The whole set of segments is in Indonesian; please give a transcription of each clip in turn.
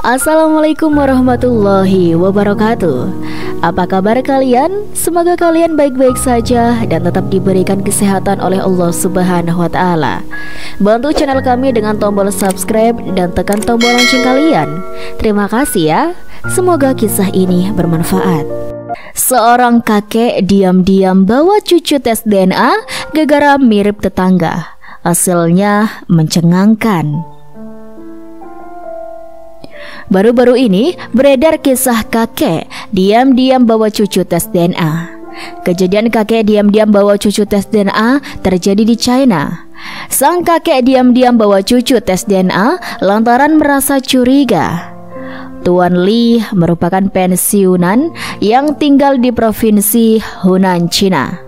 Assalamualaikum warahmatullahi wabarakatuh. Apa kabar kalian? Semoga kalian baik-baik saja dan tetap diberikan kesehatan oleh Allah Subhanahu wa Ta'ala. Bantu channel kami dengan tombol subscribe dan tekan tombol lonceng kalian. Terima kasih ya. Semoga kisah ini bermanfaat. Seorang kakek diam-diam bawa cucu tes DNA gara-gara mirip tetangga. Hasilnya mencengangkan. Baru-baru ini beredar kisah kakek diam-diam bawa cucu tes DNA. Kejadian kakek diam-diam bawa cucu tes DNA terjadi di China. Sang kakek diam-diam bawa cucu tes DNA lantaran merasa curiga. Tuan Li merupakan pensiunan yang tinggal di provinsi Hunan, Cina.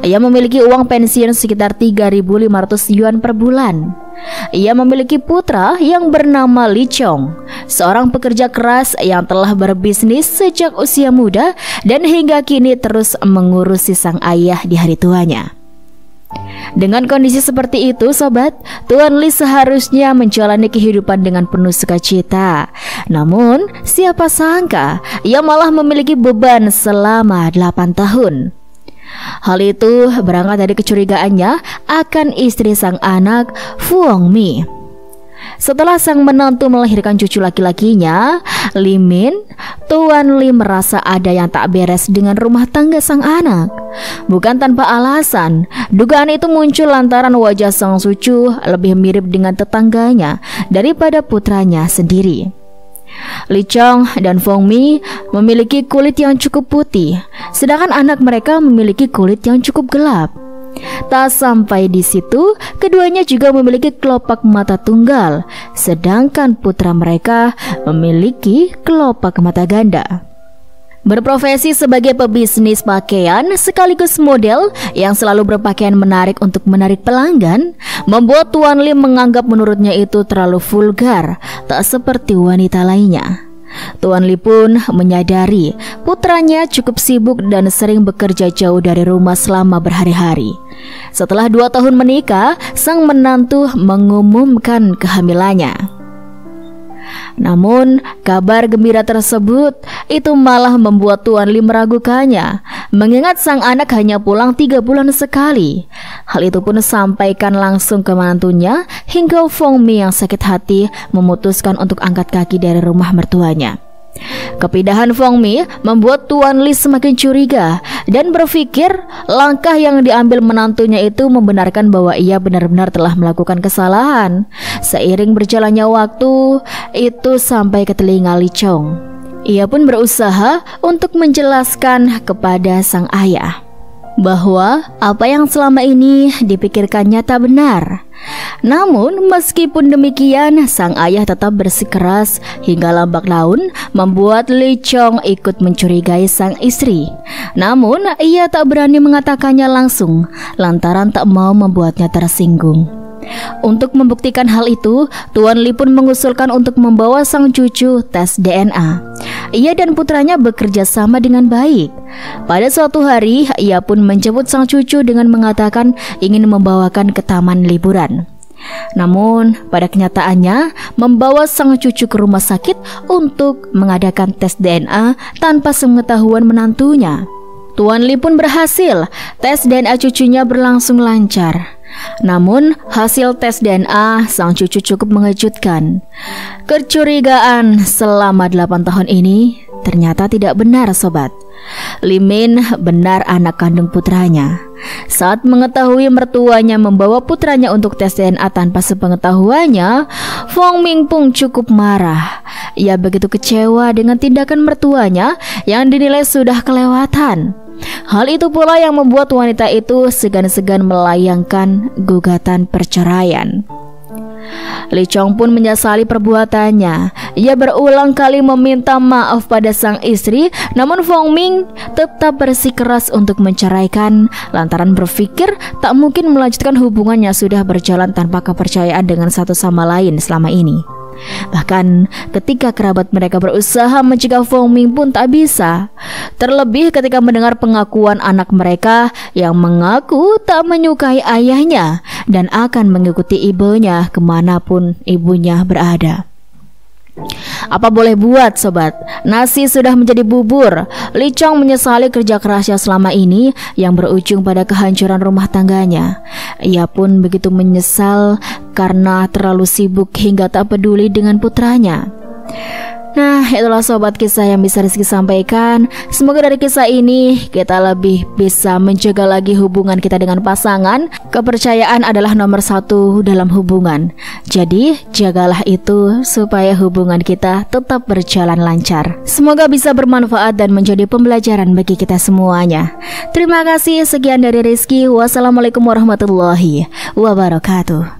Ia memiliki uang pensiun sekitar 3.500 yuan per bulan. Ia memiliki putra yang bernama Li Chong, seorang pekerja keras yang telah berbisnis sejak usia muda dan hingga kini terus mengurusi sang ayah di hari tuanya. Dengan kondisi seperti itu, sobat, Tuan Li seharusnya menjalani kehidupan dengan penuh sukacita. Namun, siapa sangka ia malah memiliki beban selama 8 tahun. Hal itu berangkat dari kecurigaannya akan istri sang anak, Fuong Mi. Setelah sang menantu melahirkan cucu laki-lakinya, Li Min, Tuan Li merasa ada yang tak beres dengan rumah tangga sang anak. Bukan tanpa alasan, dugaan itu muncul lantaran wajah sang cucu lebih mirip dengan tetangganya daripada putranya sendiri. Li Chong dan Fong Mi memiliki kulit yang cukup putih, sedangkan anak mereka memiliki kulit yang cukup gelap. Tak sampai di situ, keduanya juga memiliki kelopak mata tunggal, sedangkan putra mereka memiliki kelopak mata ganda. Berprofesi sebagai pebisnis pakaian sekaligus model yang selalu berpakaian menarik untuk menarik pelanggan, membuat Tuan Li menganggap menurutnya itu terlalu vulgar, tak seperti wanita lainnya. Tuan Li pun menyadari putranya cukup sibuk dan sering bekerja jauh dari rumah selama berhari-hari. Setelah 2 tahun menikah, sang menantu mengumumkan kehamilannya. Namun, kabar gembira tersebut itu malah membuat Tuan Li meragukannya, mengingat sang anak hanya pulang 3 bulan sekali. Hal itu pun disampaikan langsung ke menantunya, hingga Fong Mi yang sakit hati memutuskan untuk angkat kaki dari rumah mertuanya. Kepindahan Fong Mi membuat Tuan Li semakin curiga dan berpikir langkah yang diambil menantunya itu membenarkan bahwa ia benar-benar telah melakukan kesalahan. Seiring berjalannya waktu, itu sampai ke telinga Li Chong. Ia pun berusaha untuk menjelaskan kepada sang ayah bahwa apa yang selama ini dipikirkannya tak benar. Namun meskipun demikian, sang ayah tetap bersikeras hingga lambat laun membuat Li Chong ikut mencurigai sang istri. Namun ia tak berani mengatakannya langsung lantaran tak mau membuatnya tersinggung. Untuk membuktikan hal itu, Tuan Li pun mengusulkan untuk membawa sang cucu tes DNA. Ia dan putranya bekerja sama dengan baik. Pada suatu hari, ia pun menjemput sang cucu dengan mengatakan ingin membawakan ke taman liburan. Namun, pada kenyataannya, membawa sang cucu ke rumah sakit untuk mengadakan tes DNA tanpa sepengetahuan menantunya. Tuan Li pun berhasil, tes DNA cucunya berlangsung lancar. Namun, hasil tes DNA sang cucu cukup mengejutkan. Kecurigaan selama 8 tahun ini ternyata tidak benar, sobat. Li Min benar anak kandung putranya. Saat mengetahui mertuanya membawa putranya untuk tes DNA tanpa sepengetahuannya, Fong Ming pun cukup marah. Ia begitu kecewa dengan tindakan mertuanya yang dinilai sudah kelewatan. Hal itu pula yang membuat wanita itu segan-segan melayangkan gugatan perceraian. Li Chong pun menyesali perbuatannya. Ia berulang kali meminta maaf pada sang istri, namun Fong Ming tetap bersikeras untuk menceraikan lantaran berpikir tak mungkin melanjutkan hubungan yang sudah berjalan tanpa kepercayaan dengan satu sama lain selama ini. Bahkan ketika kerabat mereka berusaha mencegah Fong Ming pun tak bisa. Terlebih ketika mendengar pengakuan anak mereka yang mengaku tak menyukai ayahnya dan akan mengikuti ibunya kemanapun ibunya berada. Apa boleh buat sobat, nasi sudah menjadi bubur. Li Chong menyesali kerja kerasnya selama ini yang berujung pada kehancuran rumah tangganya. Ia pun begitu menyesal karena terlalu sibuk hingga tak peduli dengan putranya. Nah, itulah sobat kisah yang bisa Rizky sampaikan. Semoga dari kisah ini kita lebih bisa menjaga lagi hubungan kita dengan pasangan. Kepercayaan adalah nomor satu dalam hubungan. Jadi, jagalah itu supaya hubungan kita tetap berjalan lancar. Semoga bisa bermanfaat dan menjadi pembelajaran bagi kita semuanya. Terima kasih, sekian dari Rizky. Wassalamualaikum warahmatullahi wabarakatuh.